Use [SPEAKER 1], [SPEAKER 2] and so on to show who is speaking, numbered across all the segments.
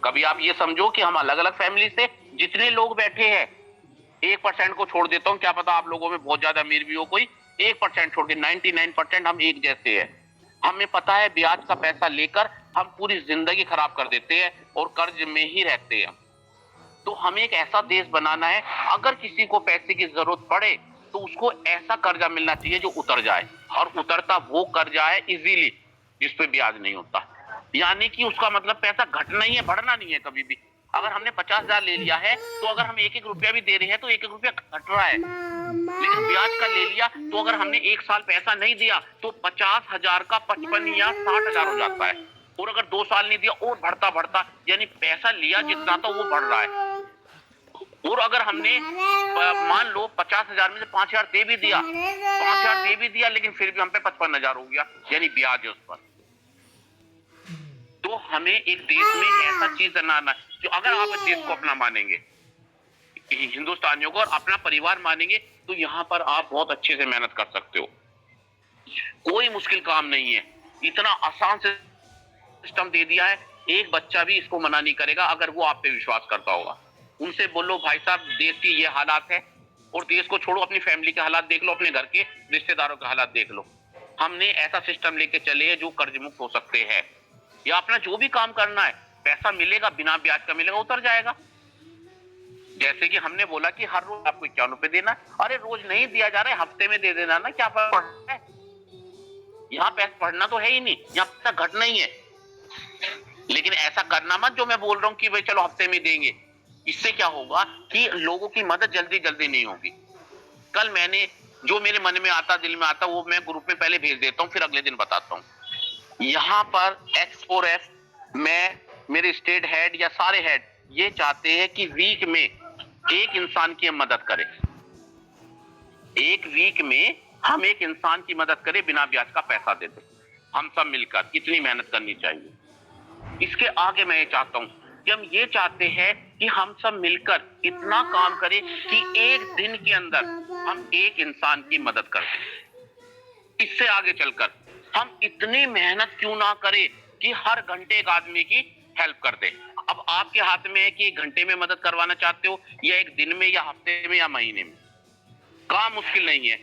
[SPEAKER 1] कभी आप ये समझो कि हम अलग अलग फैमिली से जितने लोग बैठे हैं, 1% को छोड़ देता हूँ, क्या पता आप लोगों में बहुत ज्यादा अमीर भी हो कोई, 1% छोड़ के 99% हम एक जैसे हैं। हमें पता है ब्याज का पैसा लेकर हम पूरी जिंदगी खराब कर देते हैं और कर्ज में ही रहते हैं। तो हमें एक ऐसा देश बनाना है, अगर किसी को पैसे की जरूरत पड़े तो उसको ऐसा कर्जा मिलना चाहिए जो उतर जाए, और उतरता वो कर्जा है इजीली, जिसपे ब्याज नहीं होता। यानी कि उसका मतलब पैसा घटना ही है, बढ़ना नहीं है कभी भी। अगर हमने 50,000 ले लिया है तो अगर हम एक एक रुपया भी दे रहे हैं तो एक एक रुपया घट रहा है, लेकिन ब्याज का ले लिया तो अगर हमने एक साल पैसा नहीं दिया तो 50,000 का 55 या 60,000 हो जाता है, और अगर 2 साल नहीं दिया और बढ़ता बढ़ता, यानी पैसा लिया जितना था वो बढ़ रहा है। और अगर हमने मान लो 50,000 में से 5,000 दे भी दिया, 5,000 दे भी दिया, लेकिन फिर भी हम पे 55,000 हो गया, यानी ब्याज है उस पर। तो हमें एक देश में ऐसा चीज बनाना है जो, अगर आप इस देश को अपना मानेंगे, हिंदुस्तानियों को और अपना परिवार मानेंगे, तो यहाँ पर आप बहुत अच्छे से मेहनत कर सकते हो। कोई मुश्किल काम नहीं है, इतना आसान सिस्टम दे दिया है, एक बच्चा भी इसको मना नहीं करेगा अगर वो आप पे विश्वास करता होगा। उनसे बोलो भाई साहब देश की ये हालात है, और देश को छोड़ो अपनी फैमिली के हालात देख लो, अपने घर के रिश्तेदारों के हालात देख लो। हमने ऐसा सिस्टम लेके चले जो कर्ज मुक्त हो सकते हैं, या अपना जो भी काम करना है पैसा मिलेगा, बिना ब्याज का मिलेगा, उतर जाएगा। जैसे कि हमने बोला कि हर रोज आपको 51 रुपए देना, अरे रोज नहीं दिया जा रहा है, हफ्ते में दे देना ना, क्या फर्क पड़ता है। यहाँ पैसा पढ़ना तो है ही नहीं, यहाँ पैसा घटना ही है। लेकिन ऐसा करना मत जो मैं बोल रहा हूँ कि भाई चलो हफ्ते में देंगे, इससे क्या होगा कि लोगों की मदद जल्दी जल्दी नहीं होगी। कल मैंने जो मेरे मन में आता, दिल में आता, वो मैं ग्रुप में पहले भेज देता हूँ, फिर अगले दिन बताता हूँ। यहाँ पर X4F मैं, मेरे स्टेट हेड या सारे हेड ये चाहते हैं कि वीक में एक इंसान की हम मदद करें, एक वीक में हम एक इंसान की मदद करें, बिना ब्याज का पैसा दे दें, हम सब मिलकर। इतनी मेहनत करनी चाहिए। इसके आगे मैं ये चाहता हूं कि हम ये चाहते हैं कि हम सब मिलकर इतना काम करें कि एक दिन के अंदर हम एक इंसान की मदद कर दें। इससे आगे चलकर हम इतनी मेहनत क्यों ना करें कि हर घंटे एक आदमी की हेल्प कर दे। अब आपके हाथ में है कि एक घंटे में मदद करवाना चाहते हो, या एक दिन में, या हफ्ते में, या महीने में। काम मुश्किल नहीं है।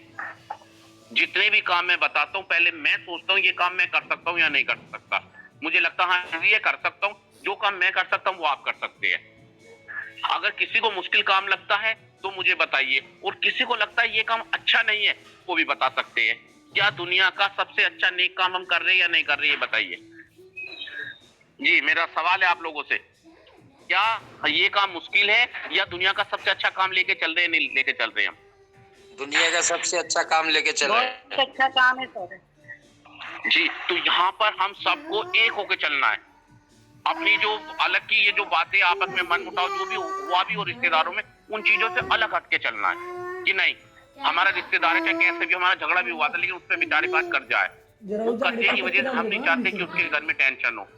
[SPEAKER 1] जितने भी काम मैं बताता हूँ, पहले मैं सोचता हूँ ये काम मैं कर सकता हूँ या नहीं कर सकता। मुझे लगता है हाँ ये कर सकता हूँ, जो काम मैं कर सकता हूँ वो आप कर सकते हैं। अगर किसी को मुश्किल काम लगता है तो मुझे बताइए, और किसी को लगता है ये काम अच्छा नहीं है वो भी बता सकते हैं। क्या दुनिया का सबसे अच्छा नेक काम हम कर रहे हैं या नहीं कर रहे, ये बताइए। जी मेरा सवाल है आप लोगों से, क्या ये काम मुश्किल है या दुनिया का सबसे अच्छा काम लेके चल रहे हैं, नहीं लेके चल रहे हैं हम?
[SPEAKER 2] दुनिया का सबसे अच्छा काम लेके चल रहे हैं।
[SPEAKER 3] बहुत अच्छा काम है सर।
[SPEAKER 1] जी, तो यहाँ पर हम सबको एक होके चलना है। अपनी जो अलग की ये जो बातें आपस में मन मुटाव जो भी हुआ भी हो रिश्तेदारों में, उन चीजों से अलग हट के चलना है कि नहीं, हमारा रिश्तेदार है, चाहे कैसे भी हमारा झगड़ा भी हुआ था, लेकिन उस पर बेचारे पास कर्जा है, वो कर्जे की वजह से हम नहीं चाहते कि उसके घर में टेंशन हो।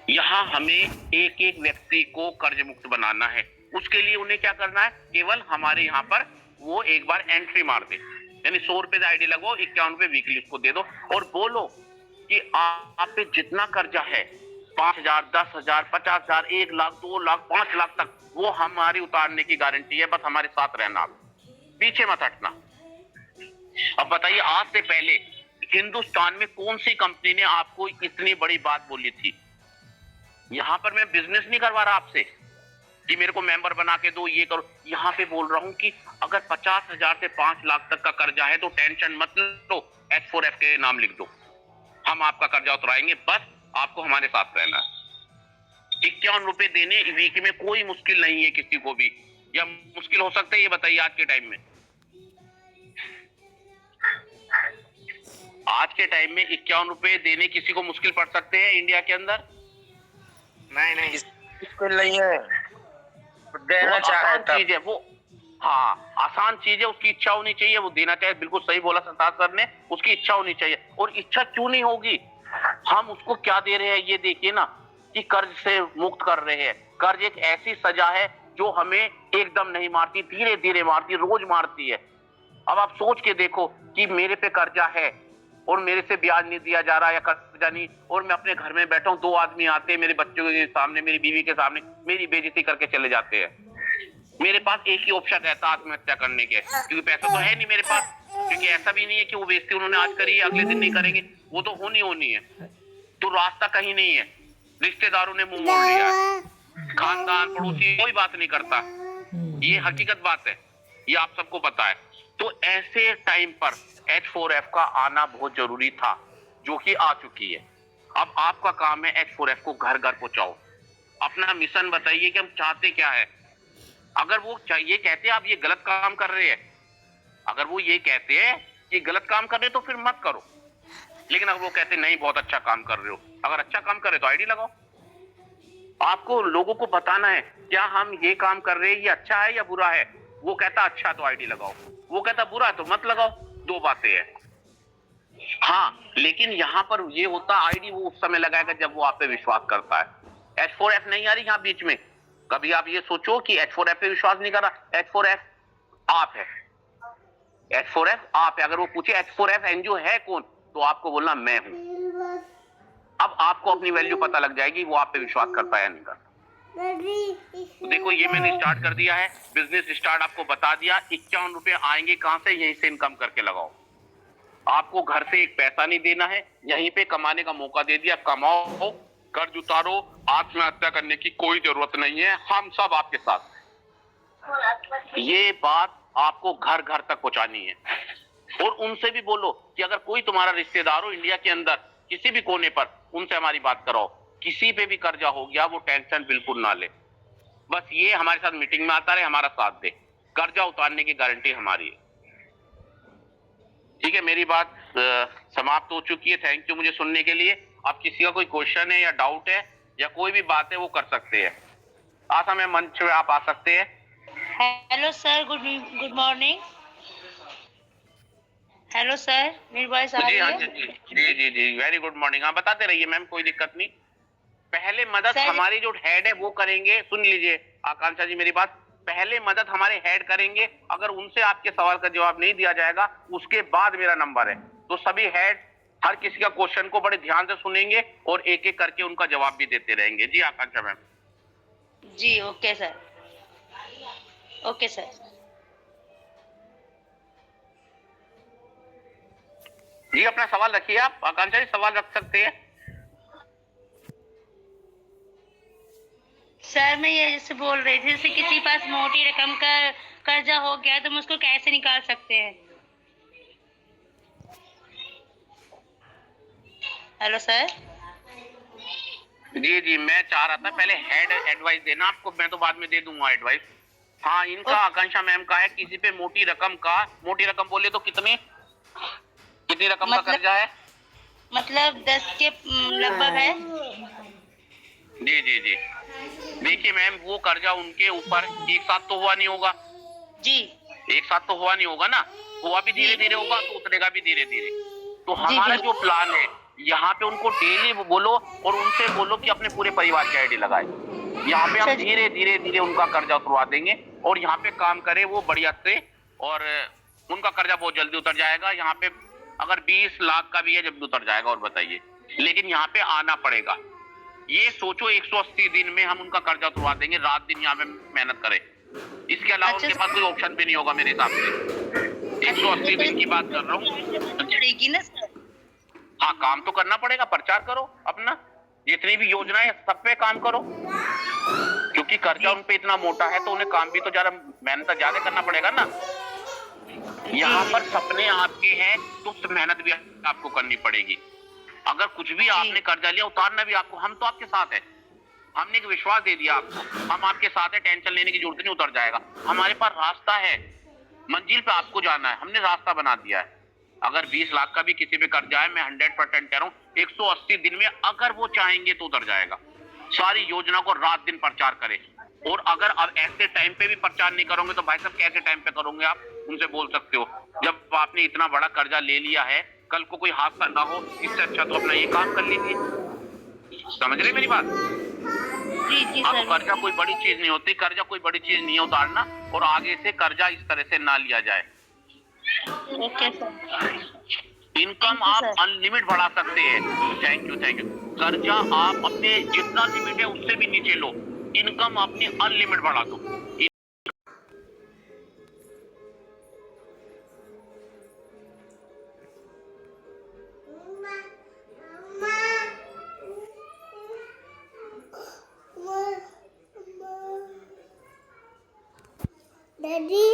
[SPEAKER 1] यहाँ हमें एक एक व्यक्ति को कर्ज मुक्त बनाना है। उसके लिए उन्हें क्या करना है, केवल हमारे यहाँ पर वो एक बार एंट्री मार दे, यानी 100 रुपए का आईडी लगवाओ, 51 रुपए वीकली उसको दे दो, और बोलो कि आप पे जितना कर्जा है 5,000, 10,000, 50,000, 1 लाख, 2 लाख, 5 लाख तक, वो हमारी उतारने की गारंटी है। बस हमारे साथ रहना, आप पीछे मत हटना। अब बताइए, आज से पहले हिंदुस्तान में कौन सी कंपनी ने आपको इतनी बड़ी बात बोली थी? यहाँ पर मैं बिजनेस नहीं करवा रहा आपसे कि मेरे को मेंबर बना के दो, ये करो। यहाँ पे बोल रहा हूँ कि अगर 50,000 से 5 लाख तक का कर्जा है तो टेंशन मत लो, X4F के नाम लिख दो, हम आपका कर्जा उतराएंगे, बस आपको हमारे साथ रहना है। 51 रुपए देने वीक में कोई मुश्किल नहीं है किसी को भी, या मुश्किल हो सकता है ये बताइए आज के टाइम में? आज के टाइम में 51 रुपए देने किसी को मुश्किल पड़ सकते हैं इंडिया के अंदर?
[SPEAKER 2] नहीं मुश्किल नहीं है, देना चाहे
[SPEAKER 1] चीज है वो। हाँ, आसान चीज है, उसकी इच्छा होनी चाहिए, वो देना चाहिए। बिल्कुल सही बोला सरताज सर ने, उसकी इच्छा होनी चाहिए। और इच्छा क्यों नहीं होगी, हम उसको क्या दे रहे हैं ये देखिए ना, कि कर्ज से मुक्त कर रहे हैं। कर्ज एक ऐसी सजा है जो हमें एकदम नहीं मारती, धीरे धीरे मारती, रोज मारती है। अब आप सोच के देखो कि मेरे पे कर्जा है, और मेरे से ब्याज नहीं दिया जा रहा या कर्जा नहीं, और मैं अपने घर में बैठा हूँ, 2 आदमी आते हैं मेरे बच्चों के सामने, मेरी बीवी के सामने मेरी बेइज्जती करके चले जाते हैं। मेरे पास एक ही ऑप्शन रहता आत्महत्या करने के, क्योंकि पैसा तो है नहीं मेरे पास, क्योंकि ऐसा भी नहीं है कि वो बेइज्जती उन्होंने आज करी है अगले दिन नहीं करेंगे, वो तो होनी है। तो रास्ता कहीं नहीं है, रिश्तेदारों ने मुंह मोड़ लिया है, खानदान पड़ोसी कोई बात नहीं करता, ये हकीकत बात है, ये आप सबको पता है। तो ऐसे टाइम पर H4F का आना बहुत जरूरी था, जो कि आ चुकी है। अब आपका काम है H4F को घर घर पहुंचाओ, अपना मिशन बताइए कि हम चाहते क्या है। अगर वो ये कहते हैं आप ये गलत काम कर रहे हैं, अगर वो ये कहते हैं कि गलत काम कर रहे हैं तो फिर मत करो, लेकिन अगर वो कहते नहीं बहुत अच्छा काम कर रहे हो, अगर अच्छा काम कर रहे हो तो आईडी लगाओ। आपको लोगों को बताना है क्या हम ये काम कर रहे हैं ये अच्छा है या बुरा है। वो कहता अच्छा तो आईडी लगाओ, वो कहता बुरा तो मत लगाओ, 2 बातें हैं। हाँ, लेकिन यहाँ पर ये होता आईडी वो उस समय लगाएगा जब वो आप पे विश्वास करता है। H4F नहीं आ रही यहाँ बीच में, कभी आप ये सोचो कि H4F पे विश्वास नहीं कर रहा, H4F आप है, H4F आप है। अगर वो पूछे H4F एनजीओ है कौन, तो आपको बोलना मैं हूं। अब आपको अपनी वैल्यू पता लग जाएगी वो आप पे विश्वास करता है या नहीं करता। तो देखो ये मैंने स्टार्ट कर दिया है, बिजनेस स्टार्ट आपको बता दिया। 51 रुपए आएंगे कहां से, यहीं से इनकम करके लगाओ। आपको घर से एक पैसा नहीं देना है, यहीं पे कमाने का मौका दे दिया, कमाओ, कर्ज उतारो, आत्महत्या करने की कोई जरूरत नहीं है, हम सब आपके साथ हैं। ये बात आपको घर घर तक पहुंचानी है, और उनसे भी बोलो कि अगर कोई तुम्हारा रिश्तेदार हो इंडिया के अंदर किसी भी कोने पर, उनसे हमारी बात कराओ। किसी पे भी कर्जा हो गया वो टेंशन बिल्कुल ना ले, बस ये हमारे साथ मीटिंग में आता रहे, हमारा साथ दे, कर्जा उतारने की गारंटी हमारी है। ठीक है, मेरी बात समाप्त हो चुकी है। थैंक यू मुझे सुनने के लिए। अब किसी का कोई क्वेश्चन है या डाउट है या कोई भी बात है वो कर सकते हैं। आशा में मंच में आप आ सकते हैं।
[SPEAKER 3] Hello sir, good morning. Hello sir, मेरी वॉइस आ रही
[SPEAKER 1] हाँ
[SPEAKER 3] है?
[SPEAKER 1] जी, वेरी गुड मॉर्निंग। हाँ बताते रहिए मैम, कोई दिक्कत नहीं। पहले मदद हमारी जो हेड है वो करेंगे। सुन लीजिए आकांक्षा जी मेरी बात, पहले मदद हमारे हेड करेंगे, अगर उनसे आपके सवाल का जवाब नहीं दिया जाएगा उसके बाद मेरा नंबर है। तो सभी हेड हर किसी का क्वेश्चन को बड़े ध्यान से सुनेंगे और एक एक करके उनका जवाब भी देते रहेंगे। जी आकांक्षा मैम।
[SPEAKER 3] जी ओके सर, ओके सर।
[SPEAKER 1] जी अपना सवाल रखिए आप, आकांक्षा जी सवाल रख सकते हैं।
[SPEAKER 3] सर मैं ये जैसे बोल रही थी, जैसे किसी पास मोटी रकम का कर्जा हो गया तो हम उसको कैसे निकाल सकते हैं? Hello sir.
[SPEAKER 1] जी मैं चाह रहा था पहले हेड एडवाइस देना आपको, मैं तो बाद में दे दूंगा एडवाइस। हाँ इनका आकांक्षा मैम का है किसी पे मोटी रकम बोले तो कितनी रकम का कर्जा है?
[SPEAKER 3] मतलब 10 के लगभग है।
[SPEAKER 1] जी देखिए मैम, वो कर्जा उनके ऊपर एक साथ तो हुआ नहीं होगा
[SPEAKER 3] जी,
[SPEAKER 1] एक साथ तो हुआ नहीं होगा ना, हुआ भी धीरे धीरे होगा तो उतरेगा भी धीरे धीरे। तो हमारा जो प्लान है यहाँ पे उनको डेली बोलो और उनसे बोलो कि अपने पूरे परिवार की आईडी लगाए। यहाँ पे हम धीरे धीरे उनका कर्जा उतरवा देंगे और यहाँ पे काम करे वो बढ़िया से, और उनका कर्जा बहुत जल्दी उतर जाएगा। यहाँ पे अगर 20 लाख का भी है जब उतर जाएगा। और बताइए, लेकिन यहाँ पे आना पड़ेगा। ये सोचो 180 दिन में हम उनका कर्जा उतरवा देंगे, रात दिन यहाँ पे मेहनत करें। इसके अलावा उनके पास कोई ऑप्शन भी नहीं होगा मेरे हिसाब से। 180 दिन की बात कर रहा हूँ। हाँ काम तो करना पड़ेगा, प्रचार करो अपना, जितनी भी योजनाएं सब पे काम करो, क्योंकि कर्जा उन पे इतना मोटा है तो उन्हें काम भी तो ज्यादा मेहनत ज्यादा करना पड़ेगा ना। यहाँ पर सपने आपके हैं तो मेहनत भी आपको करनी पड़ेगी। अगर कुछ भी आपने कर्जा लिया उतारना भी आपको, हम तो आपके साथ है, हमने एक विश्वास दे दिया आपको, हम आपके साथ है, टेंशन लेने की जरूरत नहीं, उतर जाएगा। हमारे पास रास्ता है, मंजिल पे आपको जाना है, हमने रास्ता बना दिया है। अगर 20 लाख का भी किसी पे कर्जा है, मैं 100% कह रहा हूँ 180 दिन में अगर वो चाहेंगे तो उतर जाएगा। सारी योजना को रात दिन प्रचार करें, और अगर अब ऐसे टाइम पे भी प्रचार नहीं करोगे तो भाई साहब कैसे टाइम पे करोगे आप, उनसे बोल सकते हो। जब आपने इतना बड़ा कर्जा ले लिया है, कल को कोई हादसा ना हो, इससे अच्छा तो अपना ये काम कर लीजिए। समझ रहे मेरी बात? अब कर्जा कोई बड़ी चीज नहीं होती, कर्जा कोई बड़ी चीज नहीं है उतारना, और आगे से कर्जा इस तरह से ना लिया जाए।
[SPEAKER 3] Okay sir.
[SPEAKER 1] Income
[SPEAKER 3] Thank you,
[SPEAKER 1] आप
[SPEAKER 3] sir.
[SPEAKER 1] अनलिमिट बढ़ा सकते हैं। Thank you thank you. कर्जा आप अपने जितना लिमिट है उससे भी नीचे लो, इनकम अपनी अनलिमिट बढ़ा दो।
[SPEAKER 4] Daddy,